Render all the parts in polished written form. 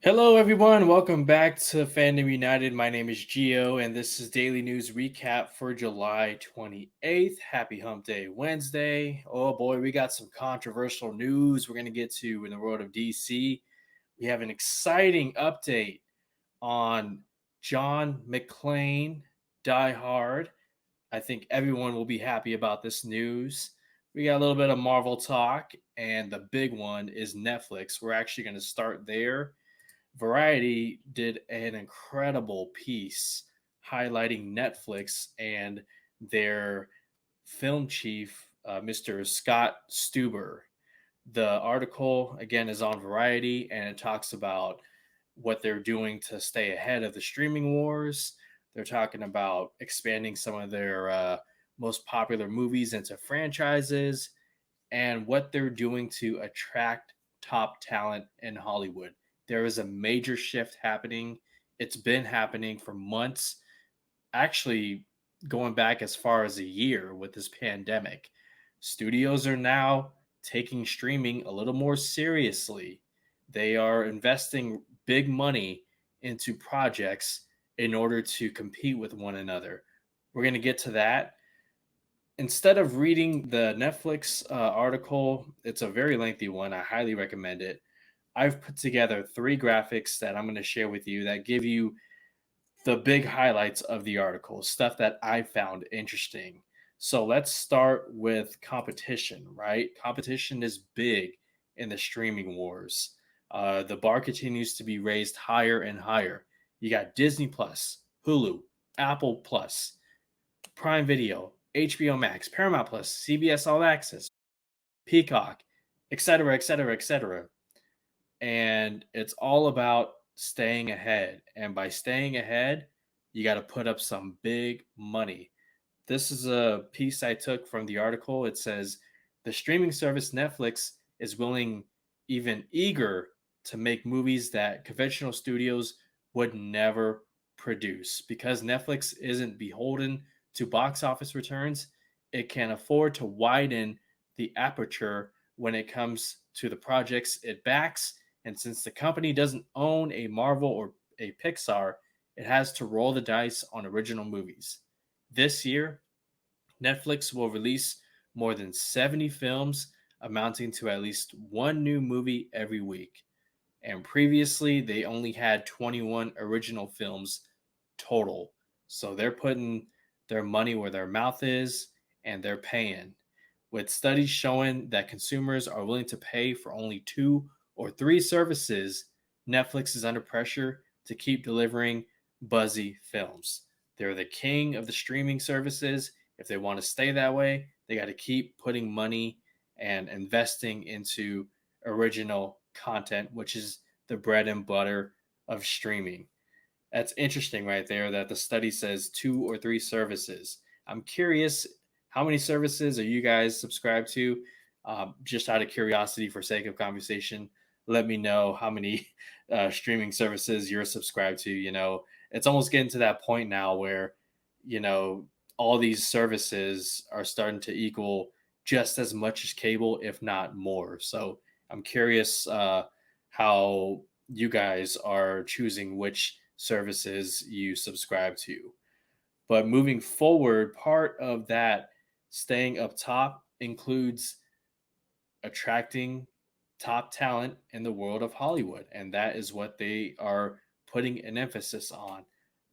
Hello, everyone. Welcome back to Fandom United. My name is Gio, and this is Daily News Recap for July 28th. Happy Hump Day Wednesday. Oh boy, we got some controversial news we're going to get to in the world of DC. We have an exciting update on John McClane, Die Hard. I think everyone will be happy about this news. We got a little bit of Marvel talk, and the big one is Netflix. We're actually going to start there. Variety did an incredible piece highlighting Netflix and their film chief, Mr. Scott Stuber. The article, again, is on Variety and it talks about what they're doing to stay ahead of the streaming wars. They're talking about expanding some of their most popular movies into franchises and what they're doing to attract top talent in Hollywood. There is a major shift happening. It's been happening for months, actually, going back as far as a year with this pandemic. Studios are now taking streaming a little more seriously. They are investing big money into projects in order to compete with one another. We're going to get to that. Instead of reading the Netflix article, it's a very lengthy one. I highly recommend it. I've put together three graphics that I'm going to share with you that give you the big highlights of the article, stuff that I found interesting. So let's start with competition, right? Competition is big in the streaming wars. The bar continues to be raised higher and higher. You got Disney Plus, Hulu, Apple Plus, Prime Video, HBO Max, Paramount Plus, CBS All Access, Peacock, etc., etc., etc. And it's all about staying ahead. And by staying ahead, you got to put up some big money. This is a piece I took from the article. It says the streaming service Netflix is willing, even eager, to make movies that conventional studios would never produce. Because Netflix isn't beholden to box office returns, it can afford to widen the aperture when it comes to the projects it backs. And since the company doesn't own a Marvel or a Pixar, it has to roll the dice on original movies. This year, Netflix will release more than 70 films, amounting to at least one new movie every week. And previously, they only had 21 original films total. So they're putting their money where their mouth is and they're paying. With studies showing that consumers are willing to pay for only two or three services, Netflix is under pressure to keep delivering buzzy films. They're the king of the streaming services. If they want to stay that way, they got to keep putting money and investing into original content, which is the bread and butter of streaming. That's interesting right there that the study says two or three services. I'm curious, how many services are you guys subscribed to? Just out of curiosity, for sake of conversation, let me know how many streaming services you're subscribed to. It's almost getting to that point now where, you know, all these services are starting to equal just as much as cable, if not more. So I'm curious how you guys are choosing which services you subscribe to. But moving forward, part of that staying up top includes attracting top talent in the world of Hollywood. And that is what they are putting an emphasis on.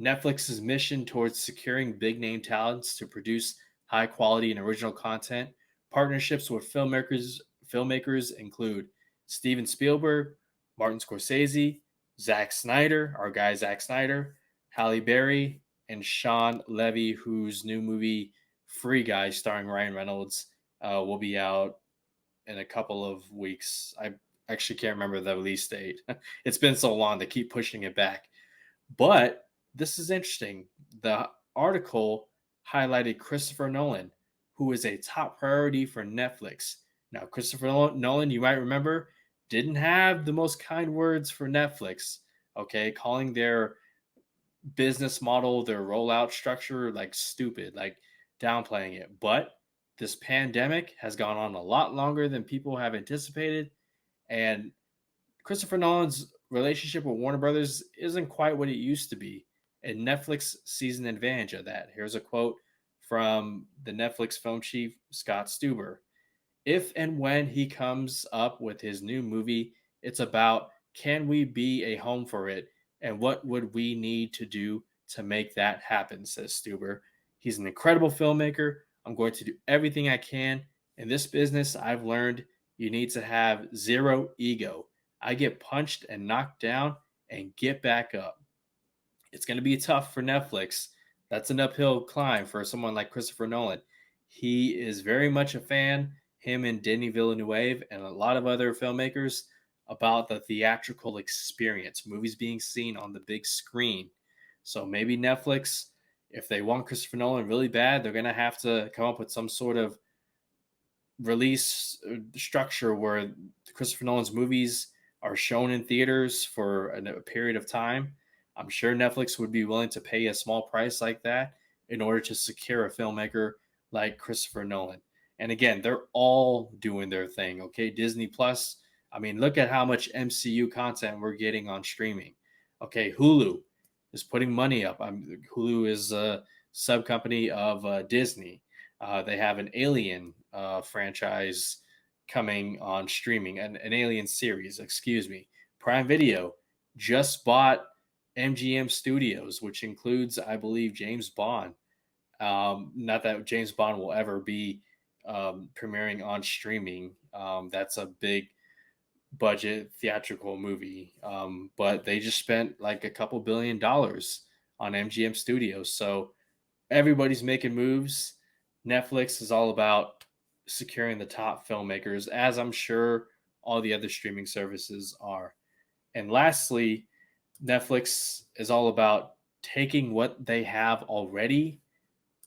Netflix's mission towards securing big name talents to produce high quality and original content. Partnerships with filmmakers include Steven Spielberg, Martin Scorsese, Zack Snyder, our guy Zack Snyder, Halle Berry, and Sean Levy, whose new movie Free Guy, starring Ryan Reynolds, will be out in a couple of weeks. I actually can't remember the release date. It's been so long, they keep pushing it back. But this is interesting. The article highlighted Christopher Nolan, who is a top priority for Netflix. Now, Christopher Nolan, you might remember, didn't have the most kind words for Netflix, okay, calling their business model, their rollout structure, like stupid, like downplaying it. But this pandemic has gone on a lot longer than people have anticipated. And Christopher Nolan's relationship with Warner Brothers isn't quite what it used to be, and Netflix sees an advantage of that. Here's a quote from the Netflix film chief, Scott Stuber. If and when he comes up with his new movie, it's about can we be a home for it and what would we need to do to make that happen, says Stuber. He's an incredible filmmaker. I'm going to do everything I can. In this business, I've learned you need to have zero ego. I get punched and knocked down and get back up. It's going to be tough for Netflix. That's an uphill climb for someone like Christopher Nolan. He is very much a fan, him and Denis Villeneuve and a lot of other filmmakers, about the theatrical experience, movies being seen on the big screen. So maybe Netflix, if they want Christopher Nolan really bad, they're going to have to come up with some sort of release structure where Christopher Nolan's movies are shown in theaters for a period of time. I'm sure Netflix would be willing to pay a small price like that in order to secure a filmmaker like Christopher Nolan. And again, they're all doing their thing. Okay, Disney Plus. I mean, look at how much MCU content we're getting on streaming. Okay, Hulu is putting money up. Hulu is a sub company of Disney. They have an Alien franchise coming on streaming, an Alien series, excuse me. Prime Video just bought MGM Studios, which includes, I believe, James Bond. Not that James Bond will ever be premiering on streaming. That's a big budget theatrical movie. But they just spent like a couple $1 billion on MGM Studios. So everybody's making moves. Netflix is all about securing the top filmmakers, as I'm sure all the other streaming services are. And lastly, Netflix is all about taking what they have already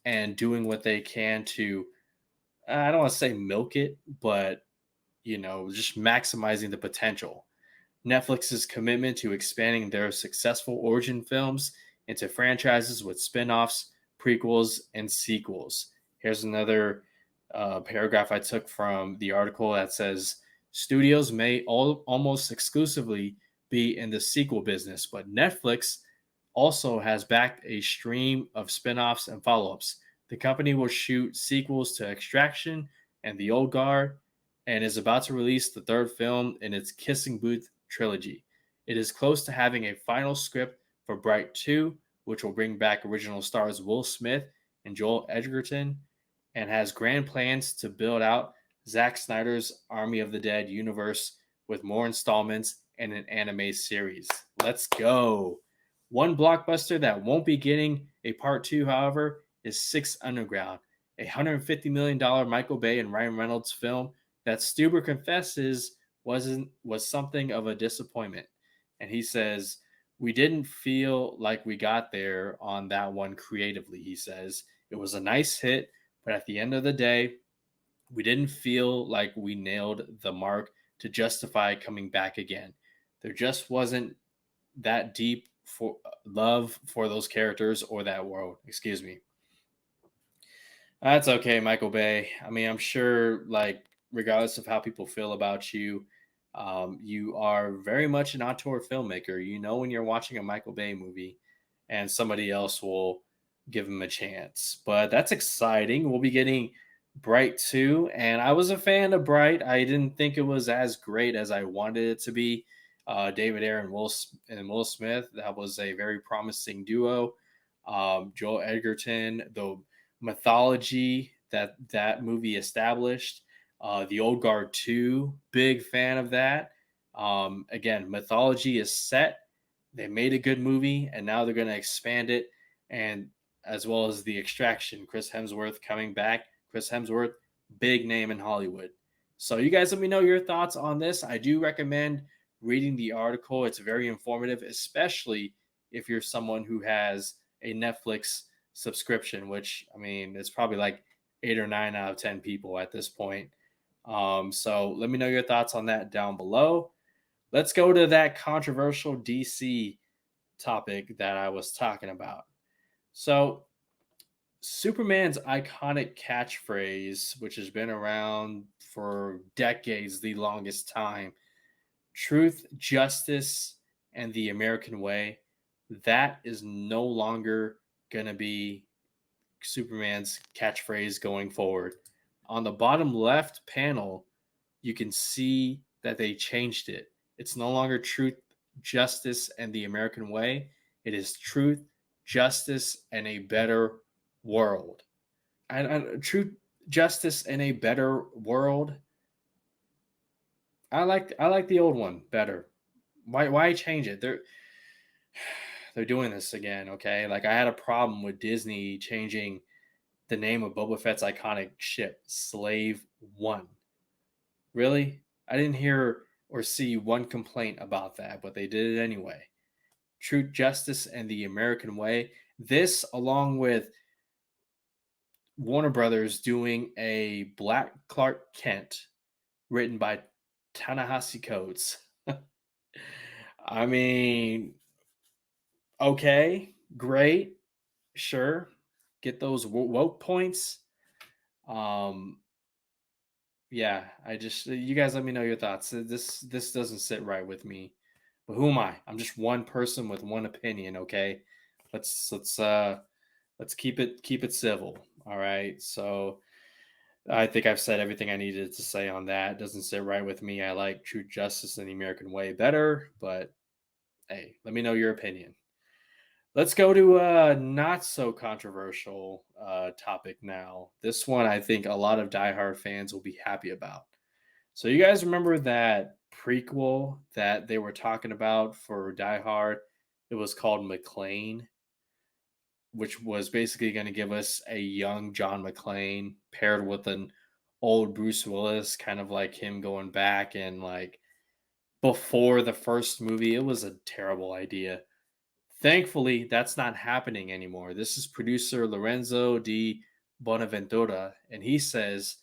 and doing what they can to, I don't want to say milk it, but, just maximizing the potential. Netflix's commitment to expanding their successful origin films into franchises with spin offs, prequels, and sequels. Here's another paragraph I took from the article that says studios may almost exclusively be in the sequel business, but Netflix also has backed a stream of spin offs and follow ups. The company will shoot sequels to Extraction and The Old Guard and is about to release the third film in its Kissing Booth trilogy. It is close to having a final script for Bright 2, which will bring back original stars Will Smith and Joel Edgerton, and has grand plans to build out Zack Snyder's Army of the Dead universe with more installments and an anime series. Let's go. One blockbuster that won't be getting a part 2, however, is Six Underground, a $150 million Michael Bay and Ryan Reynolds film that Stuber confesses was something of a disappointment. And he says, "We didn't feel like we got there on that one creatively," he says. "It was a nice hit, but at the end of the day, we didn't feel like we nailed the mark to justify coming back again. There just wasn't that deep for love for those characters or that world." Excuse me. That's okay, Michael Bay. I mean, I'm sure, like, regardless of how people feel about you, you are very much an auteur filmmaker. You know when you're watching a Michael Bay movie, and somebody else will give him a chance. But that's exciting. We'll be getting Bright 2, and I was a fan of Bright. I didn't think it was as great as I wanted it to be. David Ayer and Will Smith, that was a very promising duo. Joel Edgerton, the mythology that movie established. The Old Guard 2, big fan of that. Again, mythology is set. They made a good movie, and now they're going to expand it, and as well as The Extraction, Chris Hemsworth coming back. Chris Hemsworth, big name in Hollywood. So you guys let me know your thoughts on this. I do recommend reading the article. It's very informative, especially if you're someone who has a Netflix subscription, which, I mean, it's probably like 8 or 9 out of 10 people at this point. So let me know your thoughts on that down below. Let's go to that controversial DC topic that I was talking about. So Superman's iconic catchphrase, which has been around for decades, the longest time: truth, justice, and the American Way, that is no longer going to be Superman's catchphrase going forward. On the bottom left panel, you can see that they changed it. It's no longer truth, justice, and the American way. It is truth, justice, and a better world. And truth, justice, and a better world. I like the old one better. Why change it? They're doing this again. Okay, like I had a problem with Disney changing the name of Boba Fett's iconic ship, Slave One. Really? I didn't hear or see one complaint about that, but they did it anyway. Truth, justice, and the American way. This, along with Warner Brothers doing a Black Clark Kent written by Ta-Nehisi Coates. I mean, okay, great, sure, get those woke points. Um, yeah, I just you guys let me know your thoughts. This doesn't sit right with me. But who am I? I'm just one person with one opinion, okay? Let's keep it civil. All right. So I think I've said everything I needed to say on that. It doesn't sit right with me. I like true justice and the American way better, but hey, let me know your opinion. Let's go to a not so controversial topic now. This one I think a lot of diehard fans will be happy about. So you guys remember that prequel that they were talking about for Die Hard? It was called McClane, which was basically going to give us a young John McClane paired with an old Bruce Willis, kind of like him going back and like before the first movie. It was a terrible idea. Thankfully, that's not happening anymore. This is producer Lorenzo di Bonaventura, and he says,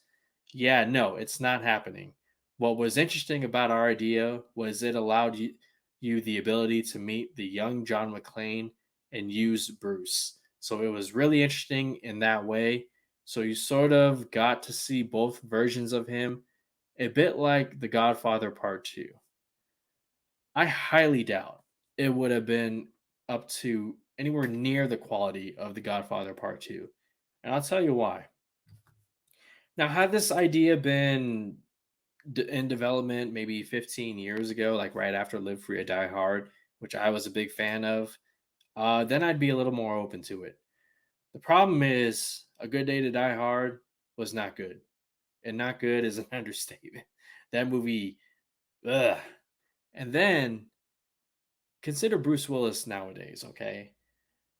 yeah, no, it's not happening. What was interesting about our idea was it allowed you the ability to meet the young John McClane and use Bruce. So it was really interesting in that way. So you sort of got to see both versions of him, a bit like The Godfather Part 2. I highly doubt it would have been up to anywhere near the quality of The Godfather Part 2. And I'll tell you why. Now, had this idea been in development maybe 15 years ago, like right after Live Free or Die Hard, which I was a big fan of, then I'd be a little more open to it. The problem is, A Good Day to Die Hard was not good. And not good is an understatement. That movie, ugh. And then consider Bruce Willis nowadays, okay?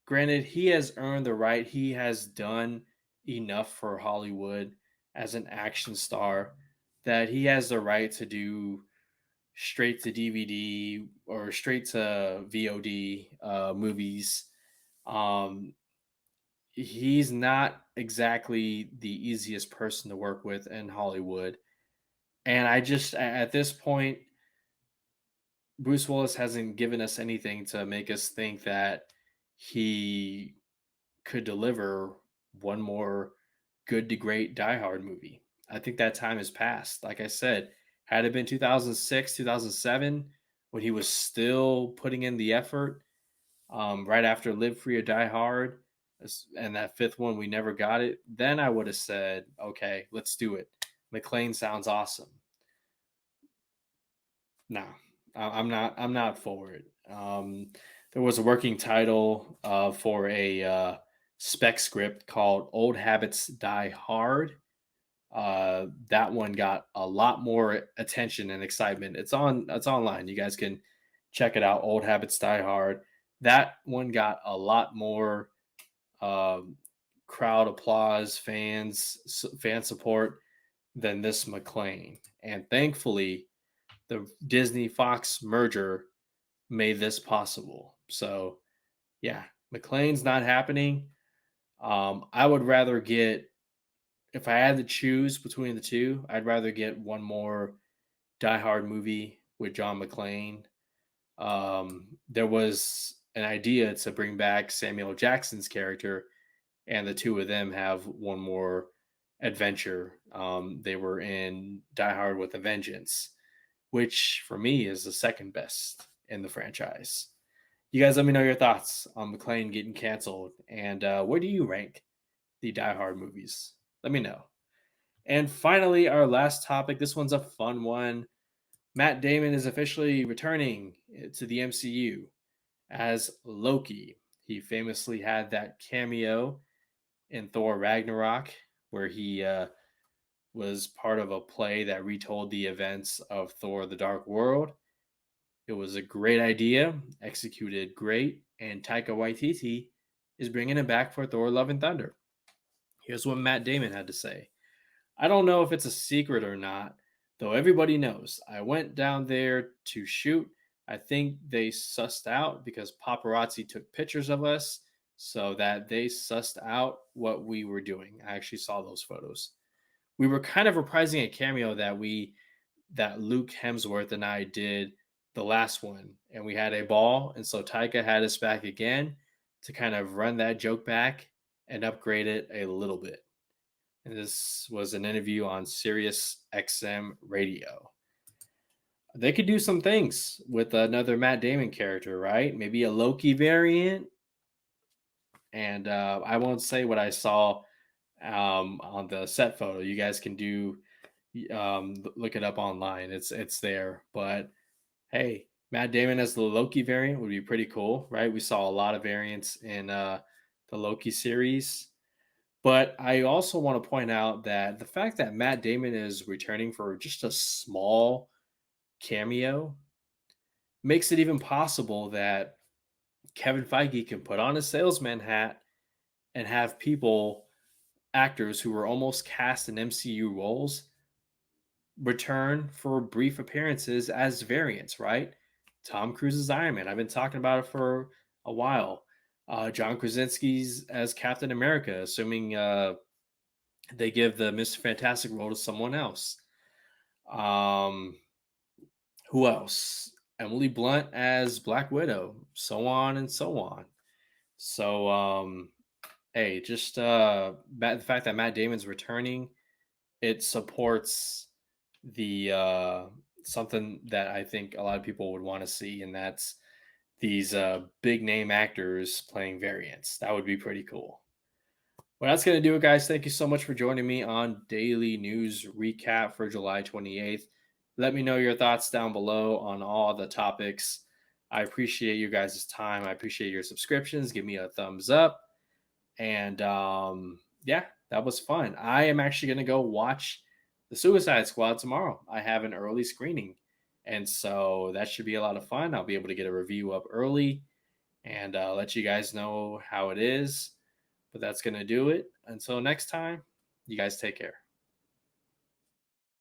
Granted, he has earned the right. He has done enough for Hollywood as an action star that he has the right to do straight to DVD or straight to VOD movies. Um, he's not exactly the easiest person to work with in Hollywood. And I just, at this point, Bruce Willis hasn't given us anything to make us think that he could deliver one more good to great Die Hard movie. I think that time has passed. Like I said, had it been 2006, 2007, when he was still putting in the effort, right after Live Free or Die Hard, and that fifth one, we never got it, then I would have said, okay, let's do it. McClane sounds awesome. No, I'm not for it. There was a working title for a spec script called Old Habits Die Hard. That one got a lot more attention and excitement. It's online. You guys can check it out. Old Habits Die Hard. That one got a lot more um, crowd applause, fan support than this McClane. And thankfully, the Disney Fox merger made this possible. So yeah, McClane's not happening. I would rather get, if I had to choose between the two, I'd rather get one more Die Hard movie with John McClane. There was an idea to bring back Samuel Jackson's character, and the two of them have one more adventure. They were in Die Hard with a Vengeance, which for me is the second best in the franchise. You guys let me know your thoughts on McClane getting canceled, and where do you rank the Die Hard movies? Let me know. And finally, our last topic. This one's a fun one. Matt Damon is officially returning to the MCU as Loki. He famously had that cameo in Thor Ragnarok, where he was part of a play that retold the events of Thor the Dark World. It was a great idea, executed great, and Taika Waititi is bringing it back for Thor Love and Thunder. Here's what Matt Damon had to say. I don't know if it's a secret or not, though everybody knows. I went down there to shoot. I think they sussed out because paparazzi took pictures of us so that they sussed out what we were doing. I actually saw those photos. We were kind of reprising a cameo that Luke Hemsworth and I did the last one, and we had a ball, and so Taika had us back again to kind of run that joke back and upgrade it a little bit. And this was an interview on Sirius XM radio. They could do some things with another Matt Damon character, right? Maybe a Loki variant. And I won't say what I saw on the set photo. You guys can look it up online. It's there. But hey, Matt Damon as the Loki variant would be pretty cool, right? We saw a lot of variants in the Loki series. But I also want to point out that the fact that Matt Damon is returning for just a small cameo makes it even possible that Kevin Feige can put on a salesman hat and have actors who were almost cast in MCU roles, return for brief appearances as variants, right? Tom Cruise's Iron Man. I've been talking about it for a while. John Krasinski's as Captain America, assuming they give the Mr. Fantastic role to someone else. Who else? Emily Blunt as Black Widow, so on and so on. So, hey, just the fact that Matt Damon's returning, it supports the something that I think a lot of people would want to see, and that's these big name actors playing variants. That would be pretty cool. Well, that's going to do it, guys. Thank you so much for joining me on Daily News Recap for July 28th. Let me know your thoughts down below on all the topics. I appreciate you guys' time. I appreciate your subscriptions. Give me a thumbs up. And yeah, that was fun. I am actually going to go watch The Suicide Squad tomorrow. I have an early screening. And so that should be a lot of fun. I'll be able to get a review up early and let you guys know how it is. But that's going to do it. Until next time, you guys take care.